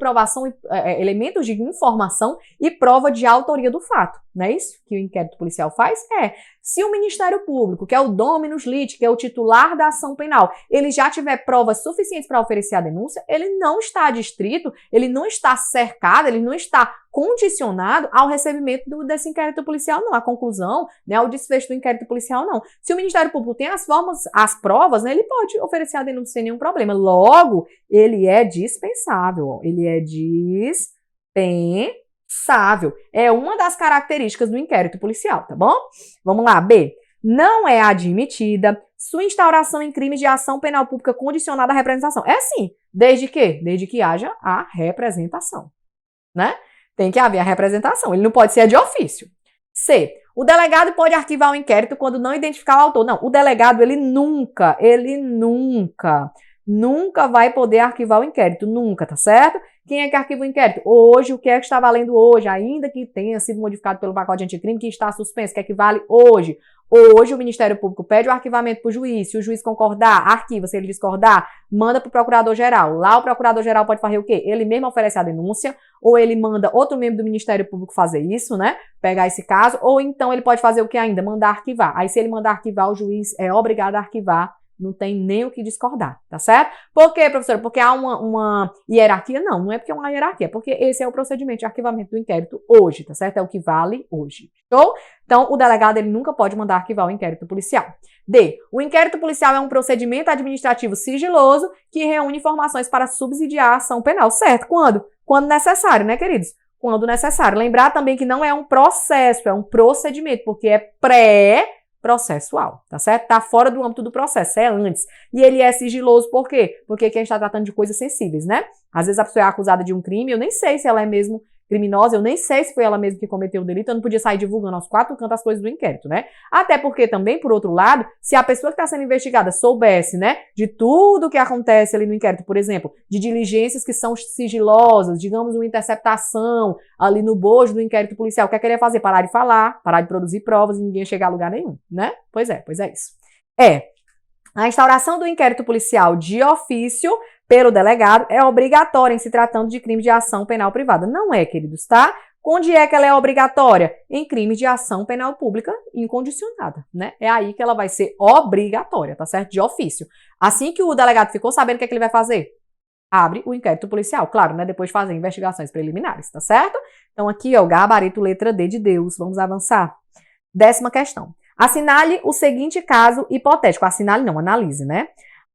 elementos de informação e prova de autoria do fato. Não é isso que o inquérito policial faz? É. Se o Ministério Público, que é o dominus litis, que é o titular da ação penal, ele já tiver provas suficientes para oferecer a denúncia, ele não está adstrito, ele não está cercado, ele não está condicionado ao recebimento desse inquérito policial, não. A conclusão, né, ao desfecho do inquérito policial, não. Se o Ministério Público tem as provas, né, ele pode oferecer a denúncia sem nenhum problema. Logo, ele é dispensável, ó. Ele é dispensável. É uma das características do inquérito policial, tá bom? Vamos lá, B. Não é admitida sua instauração em crime de ação penal pública condicionada à representação. É sim, desde que haja a representação, né? Tem que haver a representação, ele não pode ser de ofício. C. O delegado pode arquivar o inquérito quando não identificar o autor. Não, o delegado, ele nunca vai poder arquivar o inquérito, nunca, tá certo? Quem é que arquiva o inquérito? Hoje, o que é que está valendo hoje? Ainda que tenha sido modificado pelo pacote anticrime, que está suspenso, o que é que vale hoje? Hoje, o Ministério Público pede o arquivamento para o juiz. Se o juiz concordar, arquiva. Se ele discordar, manda para o procurador-geral. Lá, o procurador-geral pode fazer o quê? Ele mesmo oferece a denúncia, ou ele manda outro membro do Ministério Público fazer isso, né? Pegar esse caso, ou então ele pode fazer o que ainda? Mandar arquivar. Aí, se ele mandar arquivar, o juiz é obrigado a arquivar. Não tem nem o que discordar, tá certo? Por quê, professora? Porque há uma hierarquia? Não, não é porque é uma hierarquia, é porque esse é o procedimento de arquivamento do inquérito hoje, tá certo? É o que vale hoje. Show? Então, o delegado, ele nunca pode mandar arquivar o inquérito policial. D. O inquérito policial é um procedimento administrativo sigiloso que reúne informações para subsidiar a ação penal, certo? Quando? Quando necessário, né, queridos? Quando necessário. Lembrar também que não é um processo, é um procedimento, porque é pré-processual, tá certo? Tá fora do âmbito do processo, é antes. E ele é sigiloso por quê? Porque aqui a gente tá tratando de coisas sensíveis, né? Às vezes a pessoa é acusada de um crime, eu nem sei se ela é mesmo criminosa, eu nem sei se foi ela mesma que cometeu o delito, eu não podia sair divulgando aos quatro cantos as coisas do inquérito, né? Até porque também, por outro lado, se a pessoa que está sendo investigada soubesse, né, de tudo que acontece ali no inquérito, por exemplo, de diligências que são sigilosas, digamos uma interceptação ali no bojo do inquérito policial, o que é que ele ia fazer? Parar de falar, parar de produzir provas e ninguém chegar a lugar nenhum, né? Pois é isso. A instauração do inquérito policial de ofício pelo delegado é obrigatória em se tratando de crime de ação penal privada. Não é, queridos, tá? Onde é que ela é obrigatória? Em crime de ação penal pública incondicionada, né? É aí que ela vai ser obrigatória, tá certo? De ofício. Assim que o delegado ficou sabendo o que é que ele vai fazer? Abre o inquérito policial, claro, né? Depois de fazer investigações preliminares, tá certo? Então aqui, ó, gabarito letra D de Deus. Vamos avançar. 10ª questão. Assinale o seguinte caso hipotético. Assinale não, analise, né?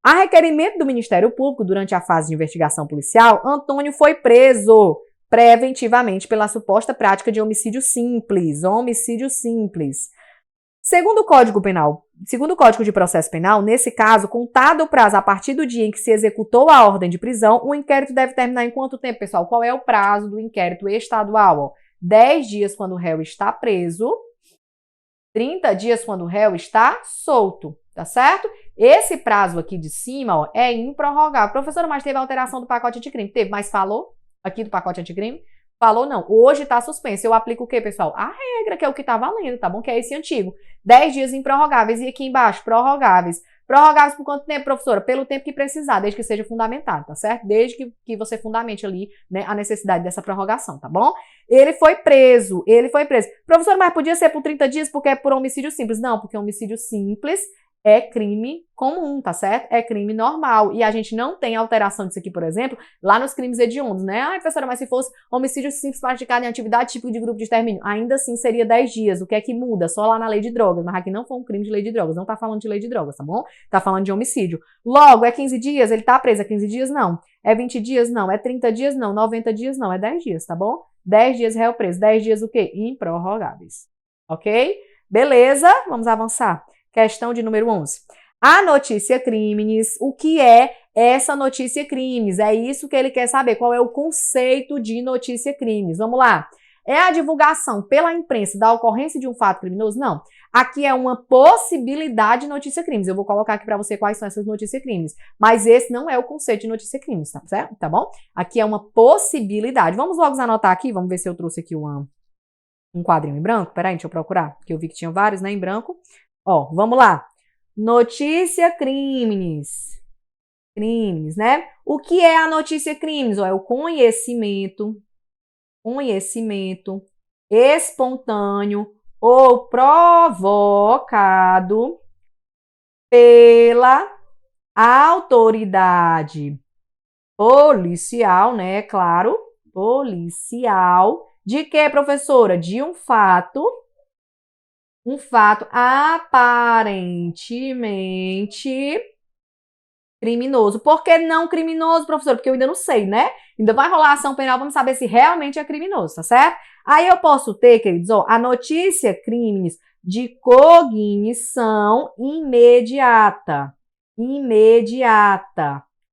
A requerimento do Ministério Público, durante a fase de investigação policial, Antônio foi preso preventivamente pela suposta prática de homicídio simples. Homicídio simples. Segundo o Código de Processo Penal, nesse caso, contado o prazo a partir do dia em que se executou a ordem de prisão, o inquérito deve terminar em quanto tempo, pessoal? Qual é o prazo do inquérito estadual? Ó, 10 dias quando o réu está preso, 30 dias quando o réu está solto, tá certo? Esse prazo aqui de cima, ó, é improrrogável. Professora, mas teve alteração do pacote anticrime? Teve, mas falou aqui do pacote anticrime? Falou não. Hoje está suspenso. Eu aplico o quê, pessoal? A regra, que é o que está valendo, tá bom? Que é esse antigo. 10 dias improrrogáveis. E aqui embaixo, prorrogáveis. Prorrogáveis por quanto tempo, professora? Pelo tempo que precisar, desde que seja fundamentado, tá certo? Desde que você fundamente ali, né, a necessidade dessa prorrogação, tá bom? Ele foi preso. Professora, mas podia ser por 30 dias porque é por homicídio simples. Não, porque homicídio simples é crime comum, tá certo? É crime normal. E a gente não tem alteração disso aqui, por exemplo, lá nos crimes hediondos, né? Ai, professora, mas se fosse homicídio simples praticado em atividade típica de grupo de extermínio, ainda assim seria 10 dias. O que é que muda? Só lá na lei de drogas. Mas aqui não foi um crime de lei de drogas. Não tá falando de lei de drogas, tá bom? Tá falando de homicídio. Logo, é 15 dias? Ele tá preso. É 15 dias? Não. É 20 dias? Não. É 30 dias? Não. 90 dias? Não. É 10 dias, tá bom? 10 dias réu preso. 10 dias o quê? Improrrogáveis. Ok? Beleza? Vamos avançar. Questão de número 11. A notícia crimes, o que é essa notícia crimes? É isso que ele quer saber, qual é o conceito de notícia crimes. Vamos lá. É a divulgação pela imprensa da ocorrência de um fato criminoso? Não. Aqui é uma possibilidade de notícia crimes. Eu vou colocar aqui para você quais são essas notícias crimes. Mas esse não é o conceito de notícia crimes, tá certo? Tá bom? Aqui é uma possibilidade. Vamos logo anotar aqui, vamos ver se eu trouxe aqui um quadrinho em branco. Peraí, deixa eu procurar, porque eu vi que tinha vários, né, em branco. Ó, vamos lá. Notícia crimes. Crimes, né? O que é a notícia crimes? Ó, é o conhecimento espontâneo ou provocado pela autoridade policial, né? Claro, policial. De que, professora? De um fato aparentemente criminoso. Por que não criminoso, professor? Porque eu ainda não sei, né? Ainda vai rolar ação penal, vamos saber se realmente é criminoso, tá certo? Aí eu posso ter, queridos, ó, a notícia crimes de cognição imediata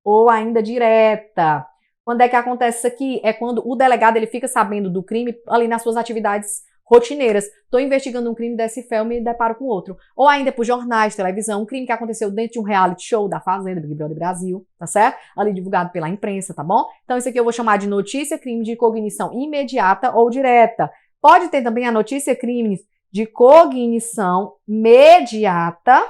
ou ainda direta. Quando é que acontece isso aqui? É quando o delegado ele fica sabendo do crime ali nas suas atividades rotineiras. Estou investigando um crime, desce fé, eu me deparo com outro. Ou ainda por jornais, televisão, um crime que aconteceu dentro de um reality show da Fazenda, Big Brother Brasil, tá certo? Ali divulgado pela imprensa, tá bom? Então isso aqui eu vou chamar de notícia, crime de cognição imediata ou direta. Pode ter também a notícia, crime de cognição mediata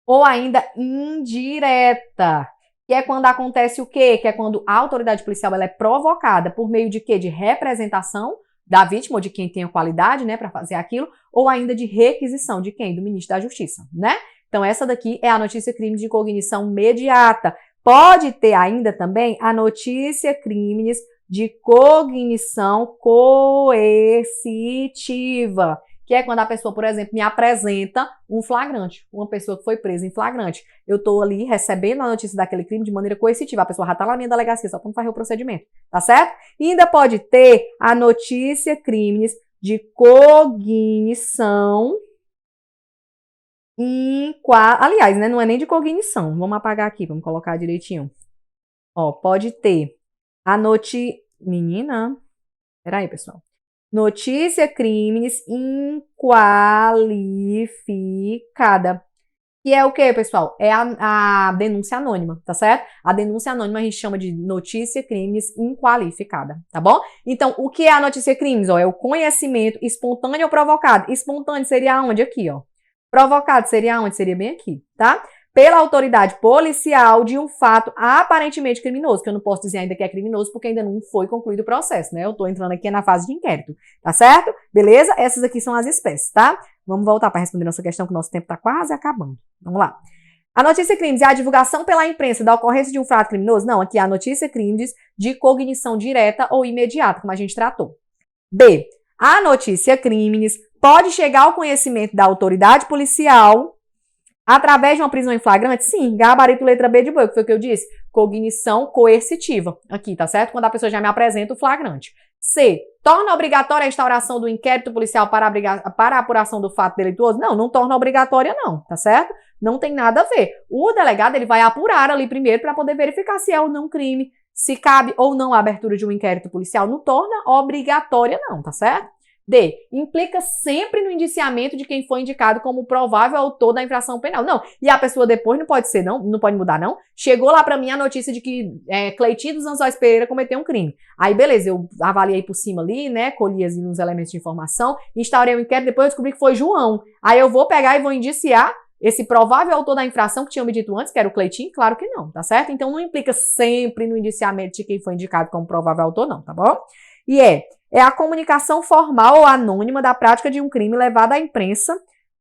ou ainda indireta. Que é quando acontece o quê? Que é quando a autoridade policial ela é provocada por meio de quê? De representação da vítima ou de quem tem a qualidade, né, para fazer aquilo, ou ainda de requisição de quem? Do ministro da Justiça, né? Então essa daqui é a notícia crime de cognição mediata. Pode ter ainda também a notícia crimes de cognição coercitiva, que é quando a pessoa, por exemplo, me apresenta um flagrante, uma pessoa que foi presa em flagrante. Eu estou ali recebendo a notícia daquele crime de maneira coercitiva, a pessoa já está lá na minha delegacia só para não fazer o procedimento, tá certo? E ainda pode ter a notícia crimes de cognição aliás, né, não é nem de cognição, vamos apagar aqui, vamos colocar direitinho. Ó, pode ter a Menina, peraí, pessoal. Notícia crimes inqualificada. Que é o quê, pessoal? É a denúncia anônima, tá certo? A denúncia anônima a gente chama de notícia crimes inqualificada, tá bom? Então, o que é a notícia crimes? Ó, é o conhecimento espontâneo ou provocado. Espontâneo seria onde? Aqui, ó. Provocado seria onde? Seria bem aqui, tá? Pela autoridade policial de um fato aparentemente criminoso, que eu não posso dizer ainda que é criminoso porque ainda não foi concluído o processo, né? Eu tô entrando aqui na fase de inquérito, tá certo? Beleza? Essas aqui são as espécies, tá? Vamos voltar para responder nossa questão, que o nosso tempo tá quase acabando. Vamos lá. A notícia crimes é a divulgação pela imprensa da ocorrência de um fato criminoso? Não, aqui é a notícia crimes de cognição direta ou imediata, como a gente tratou. B. A notícia crimes pode chegar ao conhecimento da autoridade policial através de uma prisão em flagrante? Sim, gabarito letra B de boi, que foi o que eu disse? Cognição coercitiva. Aqui, tá certo? Quando a pessoa já me apresenta o flagrante. C. Torna obrigatória a instauração do inquérito policial para a apuração do fato delituoso? Não, não torna obrigatória não, tá certo? Não tem nada a ver. O delegado, ele vai apurar ali primeiro para poder verificar se é ou não crime, se cabe ou não a abertura de um inquérito policial. Não torna obrigatória não, tá certo? D. Implica sempre no indiciamento de quem foi indicado como provável autor da infração penal. Não, e a pessoa depois não pode ser, não pode mudar, não. Chegou lá pra mim a notícia de que Cleitinho dos Anzóis Pereira cometeu um crime. Aí, beleza, eu avaliei por cima ali, né, colhi uns elementos de informação, instaurei o inquérito, depois eu descobri que foi João. Aí eu vou pegar e vou indiciar esse provável autor da infração que tinham me dito antes, que era o Cleitinho? Claro que não, tá certo? Então não implica sempre no indiciamento de quem foi indicado como provável autor, não, tá bom? E é a comunicação formal ou anônima da prática de um crime levada à imprensa,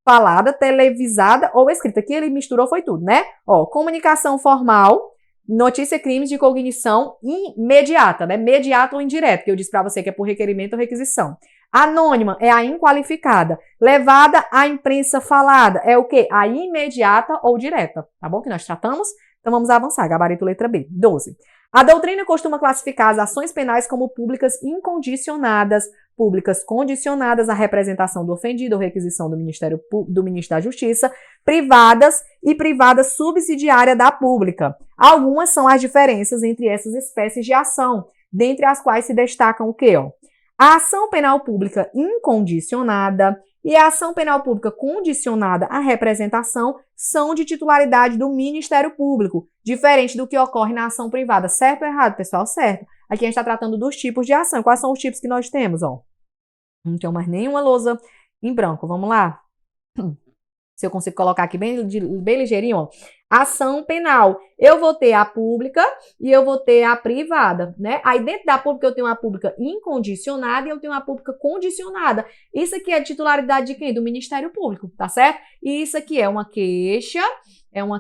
falada, televisada ou escrita. Aqui ele misturou, foi tudo, né? Ó, comunicação formal, notícia crimes de cognição imediata, né? Mediata ou indireta, que eu disse pra você que é por requerimento ou requisição. Anônima é a inqualificada. Levada à imprensa falada é o quê? A imediata ou direta, tá bom? Que nós tratamos. Então vamos avançar, gabarito letra B. 12. A doutrina costuma classificar as ações penais como públicas incondicionadas, públicas condicionadas à representação do ofendido ou requisição do ministro da Justiça, privadas e privadas subsidiária da pública. Algumas são as diferenças entre essas espécies de ação, dentre as quais se destacam o quê? A ação penal pública incondicionada e a ação penal pública condicionada à representação são de titularidade do Ministério Público, diferente do que ocorre na ação privada. Certo ou errado, pessoal? Certo. Aqui a gente está tratando dos tipos de ação. Quais são os tipos que nós temos? Ó, não tenho mais nenhuma lousa em branco. Vamos lá? Se eu consigo colocar aqui bem ligeirinho, ó. Ação penal. Eu vou ter a pública e eu vou ter a privada, né? Aí dentro da pública eu tenho uma pública incondicionada e eu tenho uma pública condicionada. Isso aqui é titularidade de quem? Do Ministério Público, tá certo? E isso aqui é uma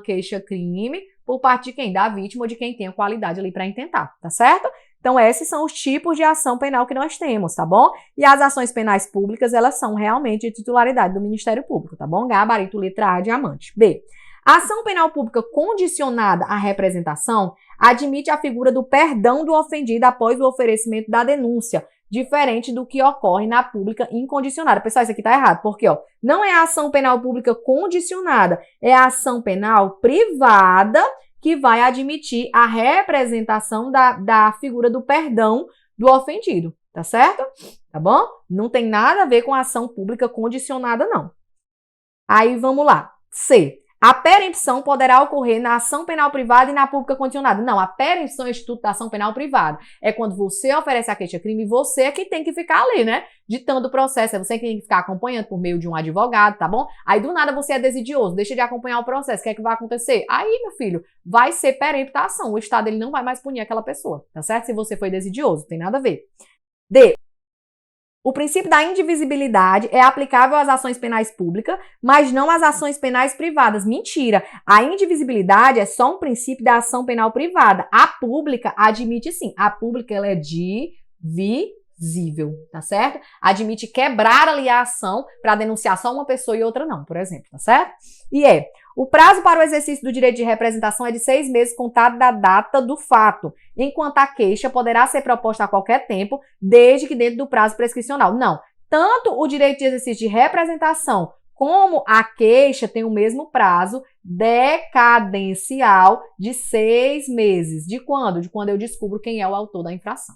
queixa-crime por parte de quem? Da vítima ou de quem tem a qualidade ali para intentar, tá certo? Então, esses são os tipos de ação penal que nós temos, tá bom? E as ações penais públicas, elas são realmente de titularidade do Ministério Público, tá bom? Gabarito, letra A, diamante. B. A ação penal pública condicionada à representação admite a figura do perdão do ofendido após o oferecimento da denúncia, diferente do que ocorre na pública incondicionada. Pessoal, isso aqui tá errado, porque, ó, não é a ação penal pública condicionada, é a ação penal privada que vai admitir a representação da figura do perdão do ofendido, tá certo? Tá bom? Não tem nada a ver com a ação pública condicionada, não. Aí vamos lá. C. A perempção poderá ocorrer na ação penal privada e na pública condicionada. Não, a perempção é o instituto da ação penal privada. É quando você oferece a queixa-crime, você é que tem que ficar ali, né? Ditando o processo, é você que tem que ficar acompanhando por meio de um advogado, tá bom? Aí do nada você é desidioso, deixa de acompanhar o processo, o que é que vai acontecer? Aí, meu filho, vai ser perempta a ação. O Estado ele não vai mais punir aquela pessoa, tá certo? Se você foi desidioso, tem nada a ver. D. O princípio da indivisibilidade é aplicável às ações penais públicas, mas não às ações penais privadas. Mentira! A indivisibilidade é só um princípio da ação penal privada. A pública admite sim. A pública ela é divisível, tá certo? Admite quebrar ali a ação para denunciar só uma pessoa e outra não, por exemplo, tá certo? E o prazo para o exercício do direito de representação é de 6 meses contado da data do fato, enquanto a queixa poderá ser proposta a qualquer tempo, desde que dentro do prazo prescricional. Não, tanto o direito de exercício de representação como a queixa tem o mesmo prazo decadencial de 6 meses. De quando? De quando eu descubro quem é o autor da infração.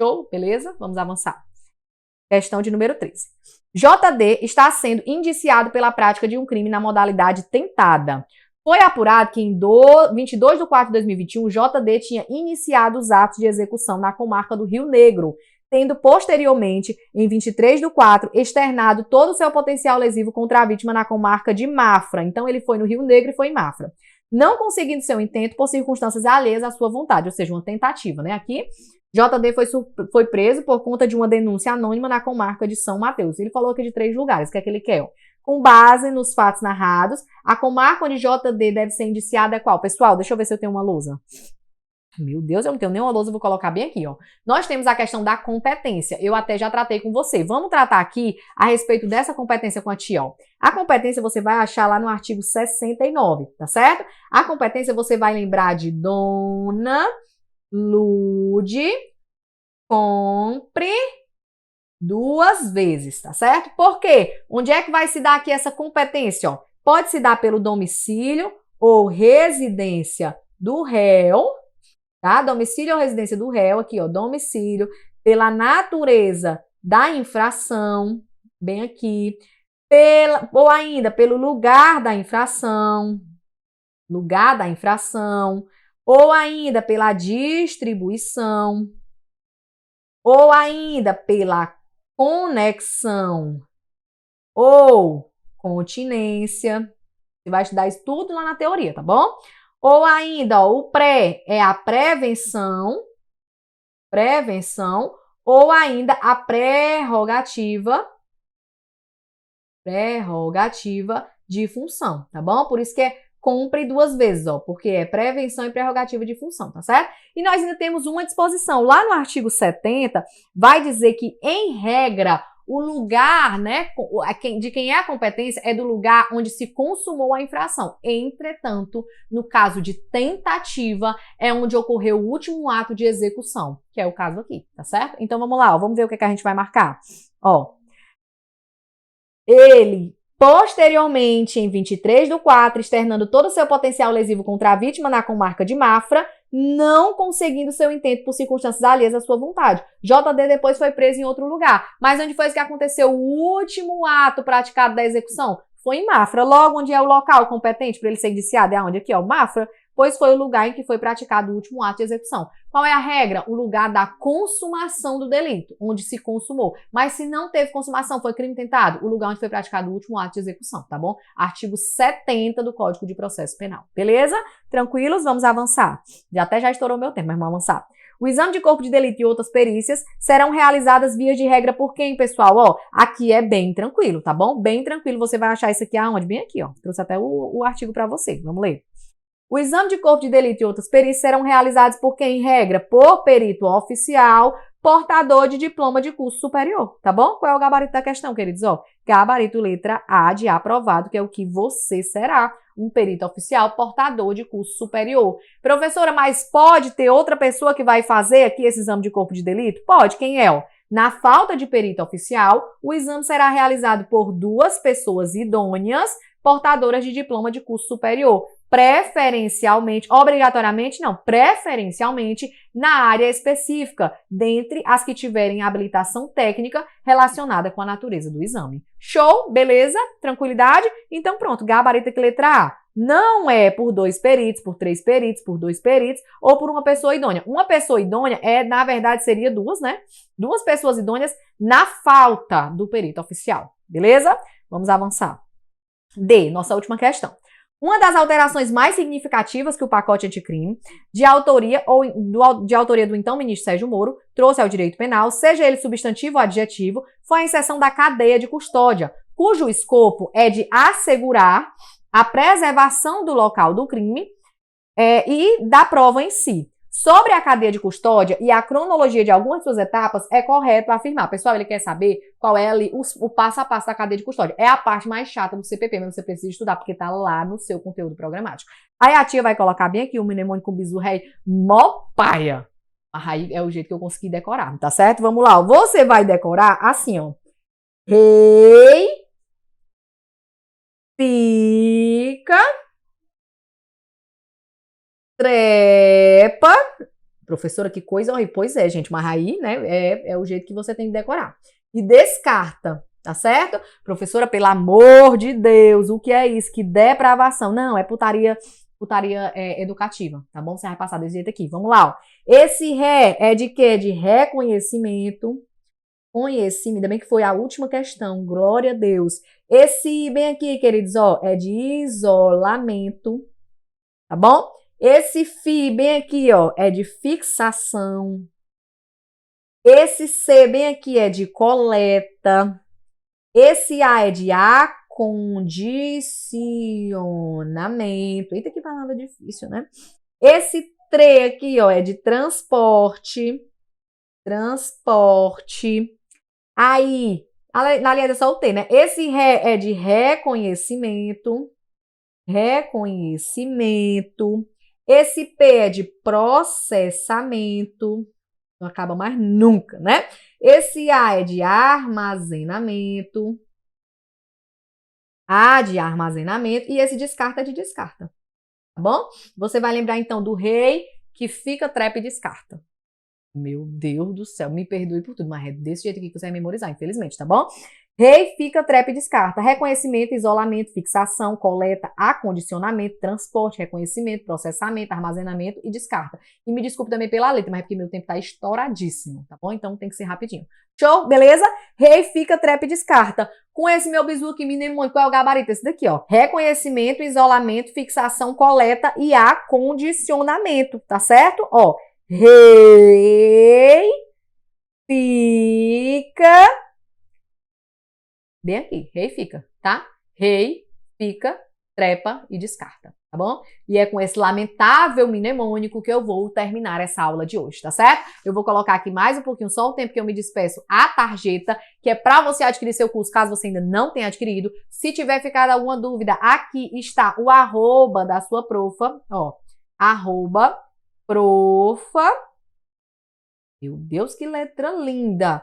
Show? Beleza? Vamos avançar. Questão de número 13. JD está sendo indiciado pela prática de um crime na modalidade tentada. Foi apurado que em 22 de 4 de 2021, o JD tinha iniciado os atos de execução na comarca do Rio Negro, tendo posteriormente, em 23 de 4, externado todo o seu potencial lesivo contra a vítima na comarca de Mafra. Então ele foi no Rio Negro e foi em Mafra. Não conseguindo seu intento por circunstâncias alheias à sua vontade, ou seja, uma tentativa, né? Aqui, JD foi preso por conta de uma denúncia anônima na comarca de São Mateus. Ele falou aqui de 3 lugares. O que é que ele quer? Com base nos fatos narrados, a comarca onde JD deve ser indiciada é qual? Pessoal, deixa eu ver se eu tenho uma lousa. Meu Deus, eu não tenho nenhuma lousa, vou colocar bem aqui, ó. Nós temos a questão da competência. Eu até já tratei com você. Vamos tratar aqui a respeito dessa competência com a tia, ó. A competência você vai achar lá no artigo 69, tá certo? A competência você vai lembrar de Dona Lude compre 2 vezes, tá certo? Por quê? Onde é que vai se dar aqui essa competência, ó? Pode se dar pelo domicílio ou residência do réu, tá? Domicílio ou residência do réu, aqui, ó, domicílio, pela natureza da infração, bem aqui, ou ainda pelo lugar da infração, ou ainda pela distribuição, ou ainda pela conexão ou continência. Você vai estudar isso tudo lá na teoria, tá bom? Ou ainda, ó, o pré é a prevenção, ou ainda a prerrogativa de função, tá bom? Por isso que é compre 2 vezes, ó, porque é prevenção e prerrogativa de função, tá certo? E nós ainda temos uma disposição. Lá no artigo 70, vai dizer que, em regra, o lugar, né, de quem é a competência é do lugar onde se consumou a infração. Entretanto, no caso de tentativa, é onde ocorreu o último ato de execução, que é o caso aqui, tá certo? Então, vamos lá, ó, vamos ver o que a gente vai marcar. Ó, ele posteriormente, em 23 de 4, externando todo o seu potencial lesivo contra a vítima na comarca de Mafra, não conseguindo seu intento por circunstâncias alheias à sua vontade. JD depois foi preso em outro lugar. Mas onde foi isso que aconteceu? O último ato praticado da execução foi em Mafra. Logo, onde é o local competente para ele ser indiciado? É onde? Aqui, ó, Mafra. Pois foi o lugar em que foi praticado o último ato de execução. Qual é a regra? O lugar da consumação do delito, onde se consumou. Mas se não teve consumação, foi crime tentado, o lugar onde foi praticado o último ato de execução, tá bom? Artigo 70 do Código de Processo Penal. Beleza? Tranquilos? Vamos avançar. Já estourou meu tempo, mas vamos avançar. O exame de corpo de delito e outras perícias serão realizadas via de regra por quem, pessoal? Ó, aqui é bem tranquilo, tá bom? Bem tranquilo. Você vai achar isso aqui aonde? Bem aqui, ó. Trouxe até o artigo para você. Vamos ler. O exame de corpo de delito e outras perícias serão realizados por quem, em regra, por perito oficial, portador de diploma de curso superior, tá bom? Qual é o gabarito da questão, queridos? Ó, gabarito letra A de aprovado, que é o que você será, um perito oficial portador de curso superior. Professora, mas pode ter outra pessoa que vai fazer aqui esse exame de corpo de delito? Pode, quem é? Ó? Na falta de perito oficial, o exame será realizado por 2 pessoas idôneas, portadoras de diploma de curso superior. preferencialmente, obrigatoriamente não, preferencialmente na área específica, dentre as que tiverem habilitação técnica relacionada com a natureza do exame. Show? Beleza? Tranquilidade? Então pronto, gabarito aqui letra A. Não é por 2 peritos, por 3 peritos, por 2 peritos ou por uma pessoa idônea. Uma pessoa idônea na verdade, seria 2, né? 2 pessoas idôneas na falta do perito oficial. Beleza? Vamos avançar. D, nossa última questão. Uma das alterações mais significativas que o pacote anticrime, de autoria do então ministro Sérgio Moro, trouxe ao direito penal, seja ele substantivo ou adjetivo, foi a inserção da cadeia de custódia, cujo escopo é de assegurar a preservação do local do crime e da prova em si. Sobre a cadeia de custódia e a cronologia de algumas suas etapas, é correto afirmar. Pessoal, ele quer saber qual é ali o passo a passo da cadeia de custódia. É a parte mais chata do CPP, mas você precisa estudar, porque tá lá no seu conteúdo programático. Aí a tia vai colocar bem aqui o mnemônico com bizu rei, mó paia. Aí é o jeito que eu consegui decorar, tá certo? Vamos lá, você vai decorar assim, ó. Rei, fica, trepa. Professora, que coisa horrível. Pois é, gente, mas aí, né, é o jeito que você tem que decorar. E descarta, tá certo? Professora, pelo amor de Deus, o que é isso? Que depravação. Não, é putaria educativa, tá bom? Você vai passar desse jeito aqui. Vamos lá, ó. Esse ré é de quê? De reconhecimento. Conhecimento, ainda bem que foi a última questão, glória a Deus. Esse, bem aqui, queridos, ó, é de isolamento, tá bom? Esse fi, bem aqui, ó, é de fixação. Esse C, bem aqui, é de coleta. Esse A é de acondicionamento. Eita, que palavra difícil, né? Esse TRE aqui, ó, é de transporte. Transporte. Aí, na linha é só o T, né? Esse RE é de reconhecimento. Reconhecimento. Esse P é de processamento. Não acaba mais nunca, né? Esse A é de armazenamento. A de armazenamento. E esse descarta é de descarta. Tá bom? Você vai lembrar, então, do rei que fica, trepa e descarta. Meu Deus do céu, me perdoe por tudo, mas é desse jeito aqui que você vai memorizar, infelizmente, tá bom? Rei, fica, trepa e descarta. Reconhecimento, isolamento, fixação, coleta, acondicionamento, transporte, reconhecimento, processamento, armazenamento e descarta. E me desculpe também pela letra, mas é porque meu tempo tá estouradíssimo, tá bom? Então tem que ser rapidinho. Show? Beleza? Rei, fica, trepa e descarta. Com esse meu bizu aqui, mnemônico, qual é o gabarito? Esse daqui, ó. Reconhecimento, isolamento, fixação, coleta e acondicionamento, tá certo? Ó. Rei, fica, bem aqui, rei fica, tá? Rei, fica, trepa e descarta, tá bom? E é com esse lamentável mnemônico que eu vou terminar essa aula de hoje, tá certo? Eu vou colocar aqui mais um pouquinho, só o tempo que eu me despeço, a tarjeta, que é para você adquirir seu curso, caso você ainda não tenha adquirido. Se tiver ficado alguma dúvida, aqui está o arroba da sua profa, ó, arroba profa, meu Deus, que letra linda,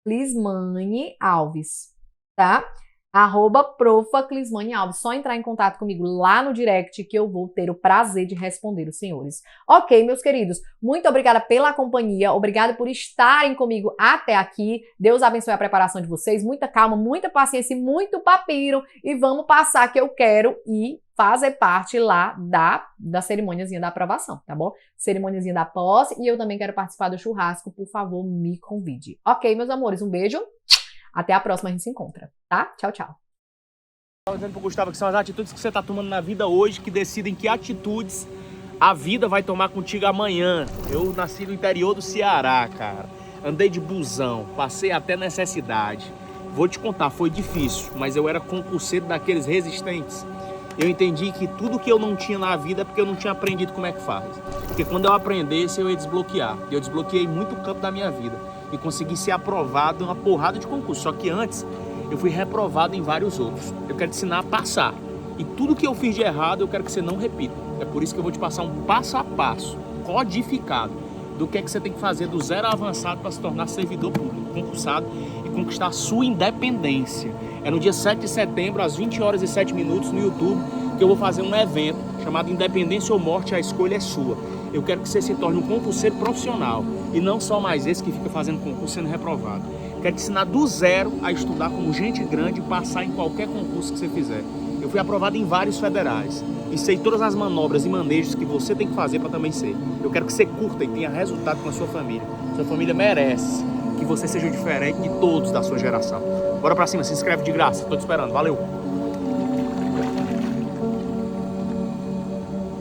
Clismane Alves, tá? Arroba profa Clismane Alves, só entrar em contato comigo lá no direct que eu vou ter o prazer de responder os senhores. Ok, meus queridos, muito obrigada pela companhia, obrigada por estarem comigo até aqui, Deus abençoe a preparação de vocês, muita calma, muita paciência e muito papiro, e vamos passar que eu quero ir fazer parte lá da cerimôniazinha da aprovação, tá bom? Cerimôniazinha da posse, e eu também quero participar do churrasco, por favor, me convide. Ok, meus amores, um beijo, até a próxima, a gente se encontra, tá? Tchau, tchau. Estava dizendo pro Gustavo que são as atitudes que você tá tomando na vida hoje que decidem que atitudes a vida vai tomar contigo amanhã. Eu nasci no interior do Ceará, cara. Andei de busão, passei até necessidade. Vou te contar, foi difícil, mas eu era concurseiro daqueles resistentes. Eu entendi que tudo que eu não tinha na vida é porque eu não tinha aprendido como é que faz. Porque quando eu aprendesse, eu ia desbloquear. Eu desbloqueei muito o campo da minha vida e consegui ser aprovado em uma porrada de concurso. Só que antes, eu fui reprovado em vários outros. Eu quero te ensinar a passar. E tudo que eu fiz de errado, eu quero que você não repita. É por isso que eu vou te passar um passo a passo, codificado, do que é que você tem que fazer do zero ao avançado para se tornar servidor público, concursado e conquistar a sua independência. É no dia 7 de setembro, às 20h07 no YouTube. porque eu vou fazer um evento chamado Independência ou Morte, a escolha é sua. Eu quero que você se torne um concurseiro profissional e não só mais esse que fica fazendo concurso sendo reprovado. Quero te ensinar do zero a estudar como gente grande e passar em qualquer concurso que você fizer. Eu fui aprovado em vários federais e sei todas as manobras e manejos que você tem que fazer para também ser. Eu quero que você curta e tenha resultado com a sua família. Sua família merece que você seja diferente de todos da sua geração. Bora pra cima, se inscreve de graça. Tô te esperando. Valeu!